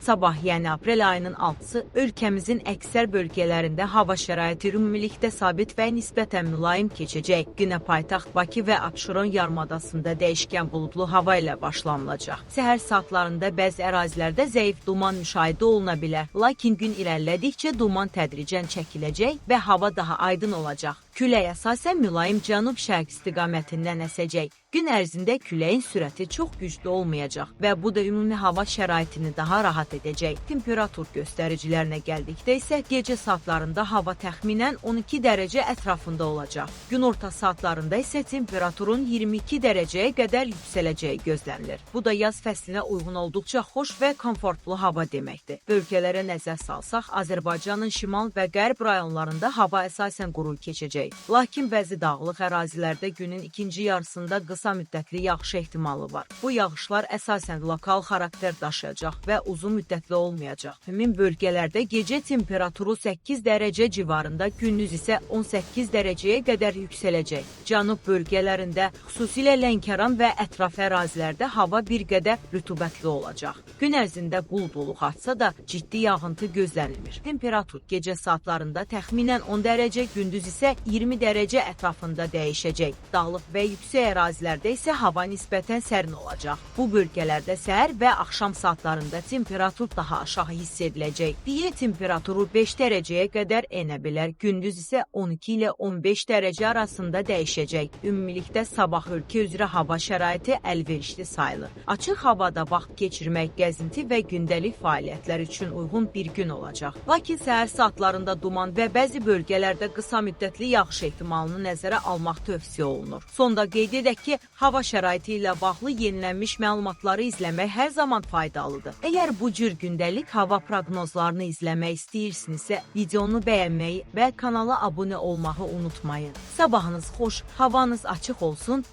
Sabah, yəni aprel ayının 6-sı ölkəmizin əksər bölgələrində hava şəraiti ümumilikdə sabit və nisbətən mülayim keçəcək. Günə paytaxt Bakı və Abşeron yarımadasında dəyişkən buludlu hava ilə başlanılacaq. Səhər saatlarında bəzi ərazilərdə zəif duman müşahidə oluna bilər, lakin gün irəlilədikcə duman tədricən çəkiləcək və hava daha aydın olacaq. Külək əsasən mülayim cənub-şərq istiqamətindən əsəcək. Gün ərzində küləyin sürəti çox güclü olmayacaq və bu da ümumi hava şəraitini daha rahat edəcək. Temperatur göstəricilərinə gəldikdə isə gecə saatlarında hava təxminən 12 dərəcə ətrafında olacaq. Günorta saatlarında isə temperaturun 22 dərəcəyə qədər yüksələcəyi gözlənilir. Bu da yaz fəslinə uyğun olduqca xoş və komfortlu hava deməkdir. Bölgələrə nəzər salsaq, Azərbaycanın şimal və qərb rayonlarında hava əsasən quru keçəcək. Lakin bəzi dağlıq ərazilərdə günün ikinci yarısında qısa müddətli yağış ehtimalı var. Bu yağışlar əsasən lokal xarakter daşıyacaq və uzun müddətli olmayacaq. Həmin bölgələrdə gecə temperaturu 8 dərəcə civarında, gündüz isə 18 dərəcəyə qədər yüksələcək. Cənub bölgələrində, xüsusilə Lənkəran və ətraf ərazilərdə hava bir qədər rütubətli olacaq. Gün ərzində buludluq artsa da ciddi yağıntı gözlənilmir. Temperatur gecə saatlarında təxminən 10 dərəcə, gündüz isə 20 dərəcə ətrafında dəyişəcək. Dağlıq və yüksək ərazilərdə isə hava nisbətən sərin olacaq. Bu bölgələrdə səhər və axşam saatlarında temperatur daha aşağı hiss ediləcək. Digər temperaturu 5 dərəcəyə qədər enə bilər, gündüz isə 12 ilə 15 dərəcə arasında dəyişəcək. Ümumilikdə sabah ölkə üzrə hava şəraiti əlverişli sayılır. Açıq havada vaxt keçirmək, gəzinti və gündəlik fəaliyyətlər üçün uyğun bir gün olacaq. Lakin səhər saatlarında duman və bəzi bölgələrdə qısa müddətli yağış ehtimalını nəzərə almaq tövsiyə olunur. Sonda qeyd edək ki, hava şəraiti ilə bağlı yenilənmiş məlumatları izləmək hər zaman faydalıdır. Əgər bu cür gündəlik hava proqnozlarını izləmək istəyirsinizsə, videonu bəyənməyi və kanala abunə olmağı unutmayın. Sabahınız xoş, havanız açıq olsun,